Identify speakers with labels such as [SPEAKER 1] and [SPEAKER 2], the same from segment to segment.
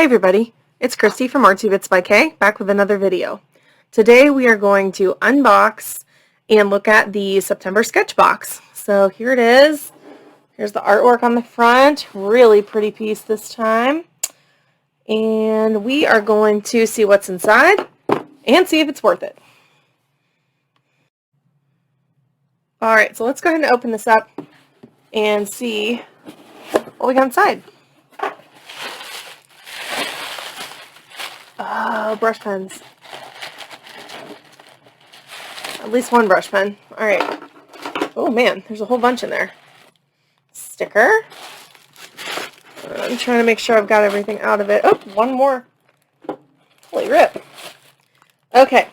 [SPEAKER 1] Hi everybody, it's Christy from Artsy Bits by Kay, back with another video. Today we are going to unbox and look at the September Sketchbox. So here it is. Here's the artwork on the front. Really pretty piece this time. And we are going to see what's inside and see if it's worth it. Alright, so let's go ahead and open this up and see what we got inside. Brush pens. At least one brush pen. Alright. Oh man, there's a whole bunch in there. Sticker. I'm trying to make sure I've got everything out of it. Oh, one more. Holy rip. Okay.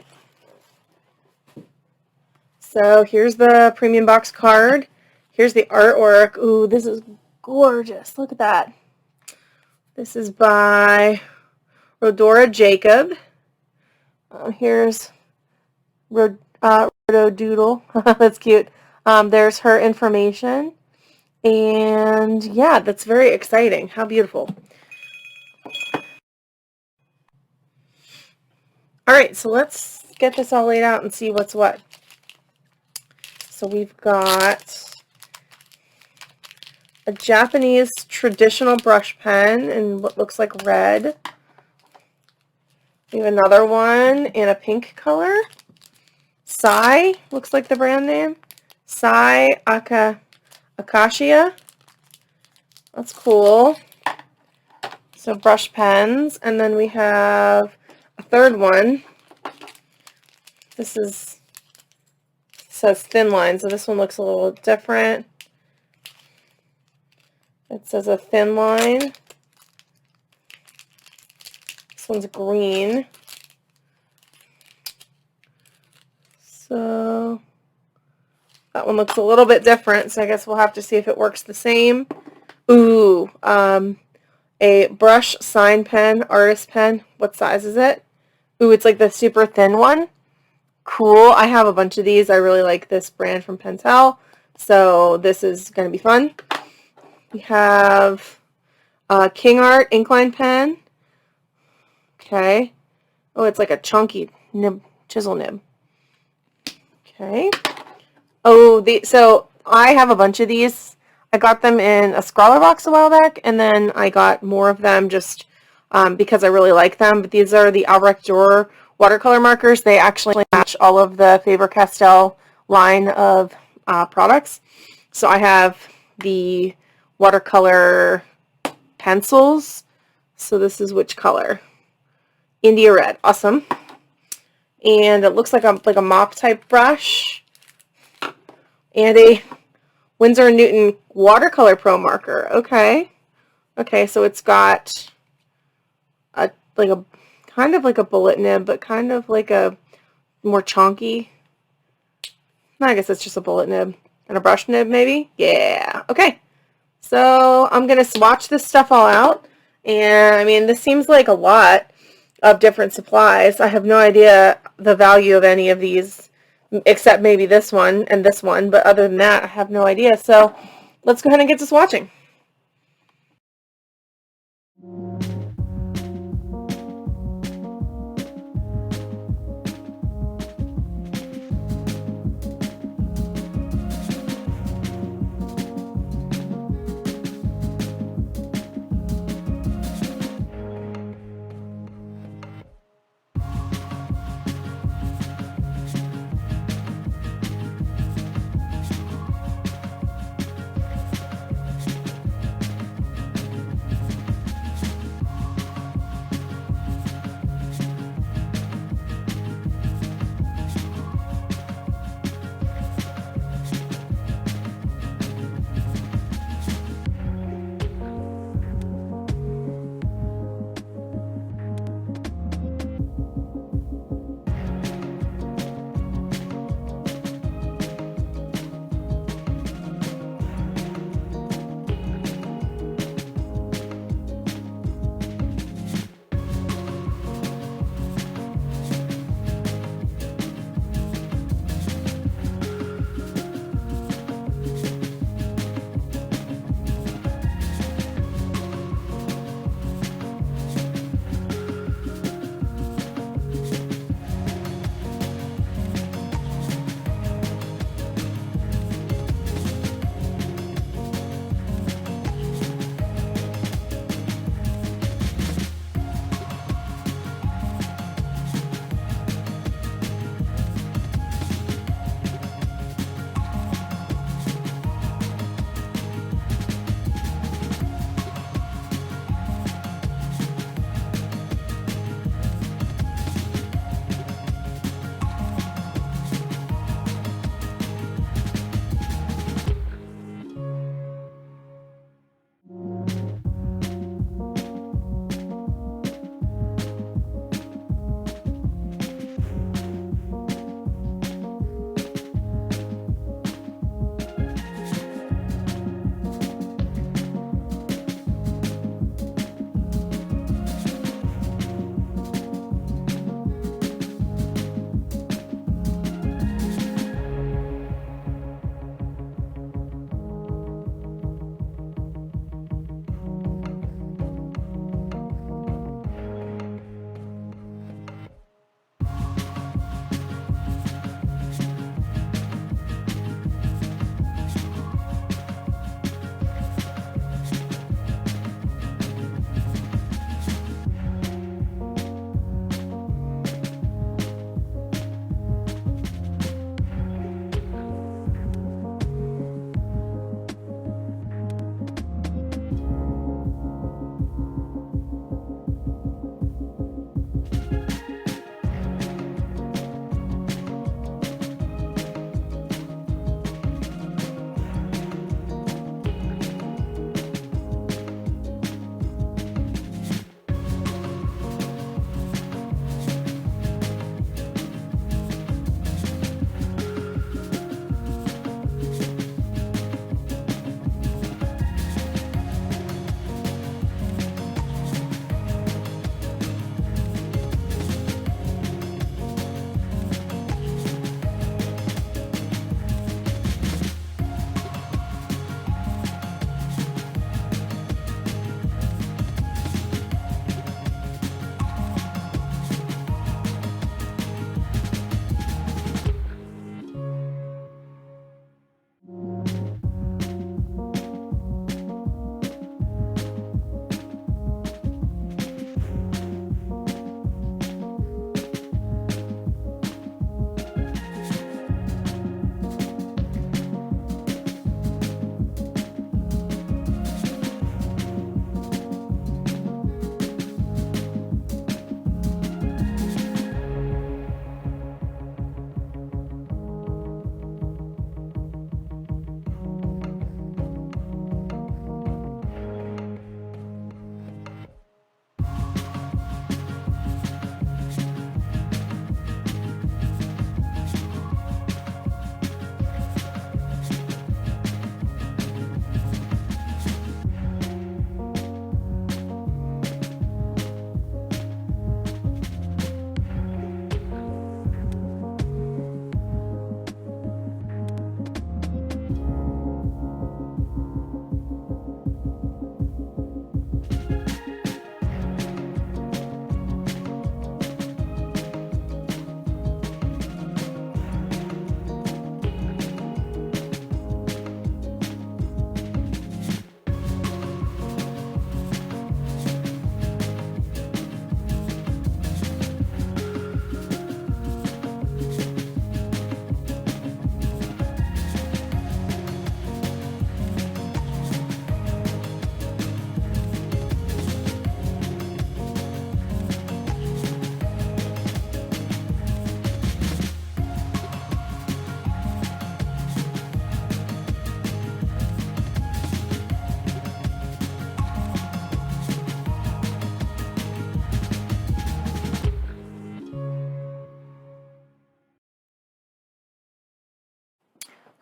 [SPEAKER 1] So here's the premium box card. Here's the artwork. Ooh, this is gorgeous. Look at that. This is by Rodora Jacob. Here's Rodoodle. That's cute. There's her information. And yeah, that's very exciting. How beautiful. Alright, so let's get this all laid out and see what's what. So we've got a Japanese traditional brush pen in what looks like red. We have another one in a pink color. Sai, looks like the brand name. Sai Akashiya. That's cool. So brush pens. And then we have a third one. This says Thinline, so this one looks a little different. It says a Thinline. This one's green. So that one looks a little bit different, so I guess we'll have to see if it works the same. Ooh, a brush sign pen, artist pen. What size is it? Ooh, it's like the super thin one. Cool. I have a bunch of these. I really like this brand from Pentel, so this is going to be fun. We have a Kingart inkline pen. Okay. Oh, it's like a chunky nib, chisel nib. Okay. Oh, so I have a bunch of these. I got them in a Scrawler box a while back, and then I got more of them just because I really like them. But these are the Albrecht Durer watercolor markers. They actually match all of the Faber Castell line of products. So I have the watercolor pencils. So this is which color? India red. Awesome. And it looks like a mop type brush. And a Winsor & Newton watercolor Promarker. Okay. Okay, so it's got a kind of like a bullet nib, but kind of like a more chunky. I guess it's just a bullet nib and a brush nib maybe. Yeah. Okay. So I'm going to swatch this stuff all out. And I mean, this seems like a lot of different supplies. I have no idea the value of any of these, except maybe this one and this one, but other than that, I have no idea. So let's go ahead and get to swatching.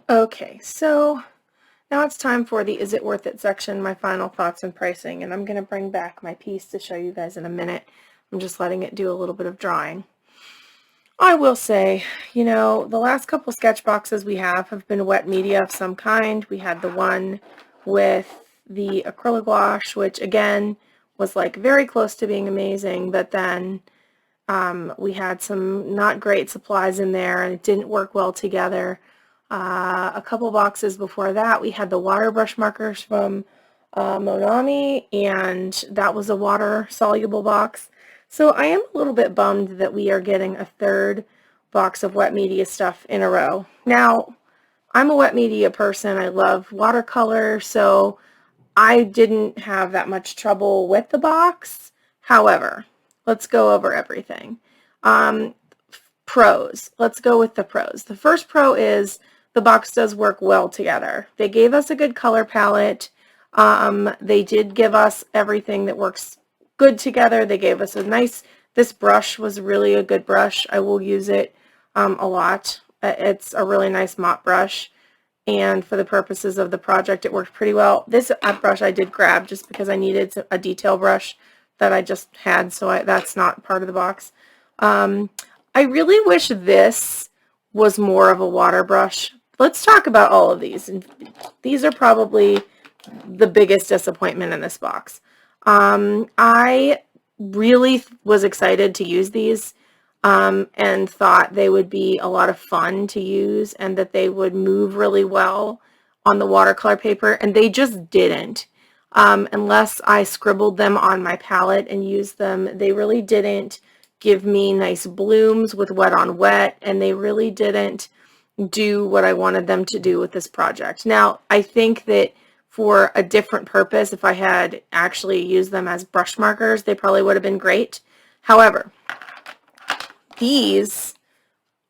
[SPEAKER 1] Okay, so now it's time for the Is It Worth It section, my final thoughts and pricing, and I'm going to bring back my piece to show you guys in a minute. I'm just letting it do a little bit of drawing. I will say, you know, the last couple sketch boxes we have been wet media of some kind. We had the one with the acrylic gouache, which again was like very close to being amazing, but then we had some not great supplies in there and it didn't work well together. A couple boxes before that, we had the water brush markers from Monami, and that was a water-soluble box. So I am a little bit bummed that we are getting a third box of wet media stuff in a row. Now, I'm a wet media person. I love watercolor, so I didn't have that much trouble with the box. However, let's go over everything. Pros. Let's go with the pros. The first pro is the box does work well together. They gave us a good color palette. They did give us everything that works good together. They gave us a nice, this brush was really a good brush. I will use it a lot. It's a really nice mop brush, and for the purposes of the project it worked pretty well. This brush I did grab just because I needed a detail brush that I just had, so that's not part of the box. I really wish this was more of a water brush. Let's talk about all of these. And these are probably the biggest disappointment in this box. I really was excited to use these and thought they would be a lot of fun to use and that they would move really well on the watercolor paper, and they just didn't. Unless I scribbled them on my palette and used them, they really didn't give me nice blooms with wet on wet, and they really didn't do what I wanted them to do with this project. Now, I think that for a different purpose, if I had actually used them as brush markers, they probably would have been great. However, these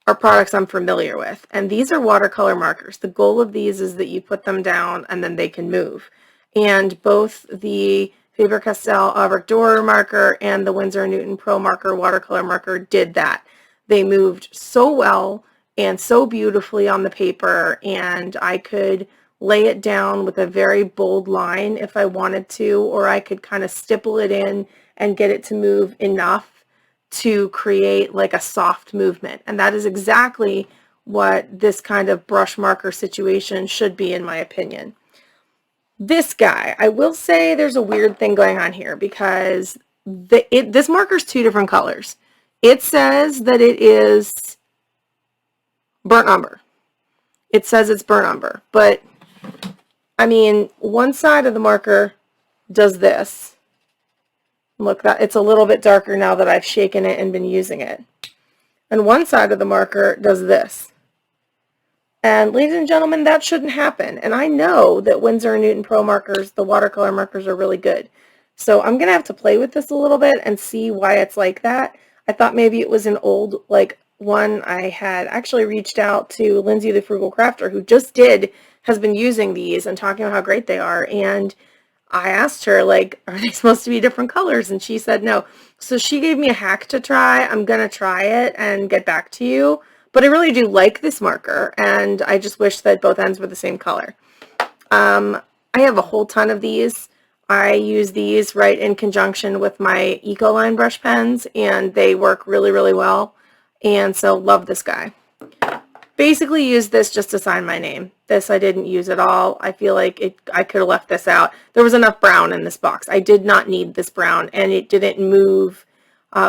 [SPEAKER 1] are products I'm familiar with, and these are watercolor markers. The goal of these is that you put them down and then they can move. And both the Faber Castell Albrecht Durer marker and the Winsor & Newton Promarker watercolor marker did that. They moved so well and so beautifully on the paper, and I could lay it down with a very bold line if I wanted to, or I could kind of stipple it in and get it to move enough to create like a soft movement. And that is exactly what this kind of brush marker situation should be, in my opinion. This guy, I will say there's a weird thing going on here because this marker is two different colors. It says that it is burnt umber. It says it's burnt umber, but I mean, one side of the marker does this. Look, that it's a little bit darker now that I've shaken it and been using it. And one side of the marker does this. And ladies and gentlemen, that shouldn't happen. And I know that Winsor & Newton Pro markers, the watercolor markers, are really good. So I'm going to have to play with this a little bit and see why it's like that. I thought maybe it was an old, like, one. I had actually reached out to Lindsay the Frugal Crafter, who has been using these and talking about how great they are. And I asked her, like, are they supposed to be different colors? And she said no. So she gave me a hack to try. I'm going to try it and get back to you. But I really do like this marker, and I just wish that both ends were the same color. I have a whole ton of these. I use these right in conjunction with my Ecoline brush pens, and they work really, really well. And so love this guy. Basically use this just to sign my name. This I didn't use at all. I feel like I could have left this out. There was enough brown in this box. I did not need this brown, and it didn't move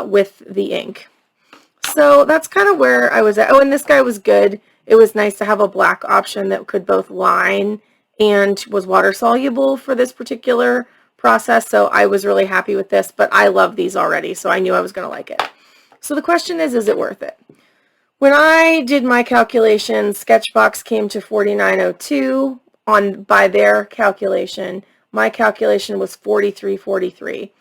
[SPEAKER 1] with the ink. So that's kind of where I was at. Oh, and this guy was good. It was nice to have a black option that could both line and was water soluble for this particular process. So I was really happy with this, but I love these already, so I knew I was going to like it. So the question is it worth it? When I did my calculations, Sketchbox came to $49.02 by their calculation. My calculation was $43.43.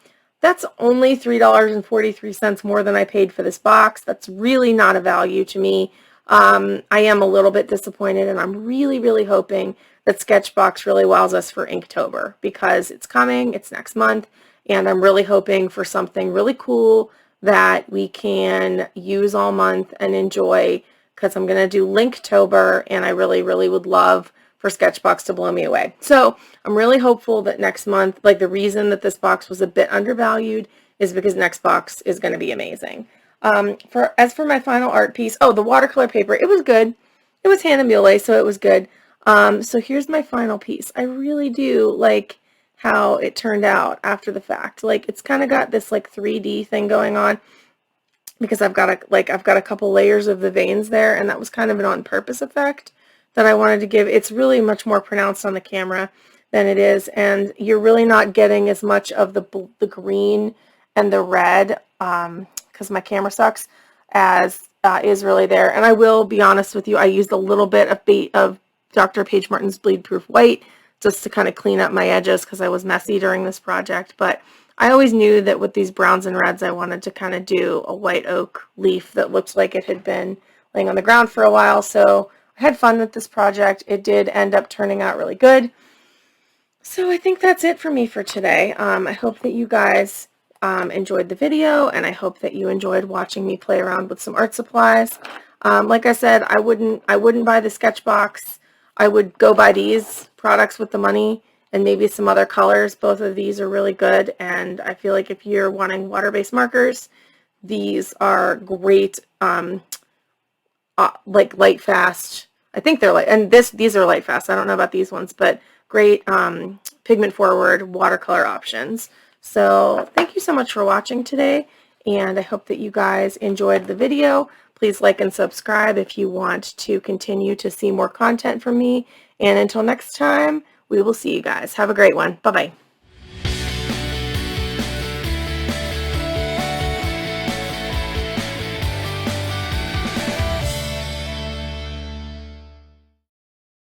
[SPEAKER 1] That's only $3.43 more than I paid for this box. That's really not a value to me. I am a little bit disappointed, and I'm really, really hoping that Sketchbox really wows us for Inktober, because it's coming, it's next month, and I'm really hoping for something really cool that we can use all month and enjoy because I'm going to do Inktober, and I really, really would love for Sketchbox to blow me away. So I'm really hopeful that next month, like the reason that this box was a bit undervalued is because next box is going to be amazing. As for my final art piece, oh, the watercolor paper, it was good. It was Hahnrmuhle, so it was good. So here's my final piece. I really do like how it turned out after the fact. Like, it's kind of got this like 3D thing going on because I've got a couple layers of the veins there, and that was kind of an on-purpose effect that I wanted to give. It's really much more pronounced on the camera than it is, and you're really not getting as much of the green and the red, because my camera sucks, as is really there. And I will be honest with you, I used a little bit of Dr. Paige Martin's Bleed Proof White just to kind of clean up my edges because I was messy during this project. But I always knew that with these browns and reds, I wanted to kind of do a white oak leaf that looked like it had been laying on the ground for a while. So I had fun with this project. It did end up turning out really good. So I think that's it for me for today. I hope that you guys enjoyed the video, and I hope that you enjoyed watching me play around with some art supplies. Like I said, I wouldn't buy the Sketchbox. I would go buy these products with the money and maybe some other colors. Both of these are really good, and I feel like if you're wanting water-based markers, these are great, like light fast. I think they're light, and these are light fast. I don't know about these ones, but great pigment forward watercolor options. So thank you so much for watching today, and I hope that you guys enjoyed the video. Please like and subscribe if you want to continue to see more content from me. And until next time, we will see you guys. Have a great one. Bye-bye.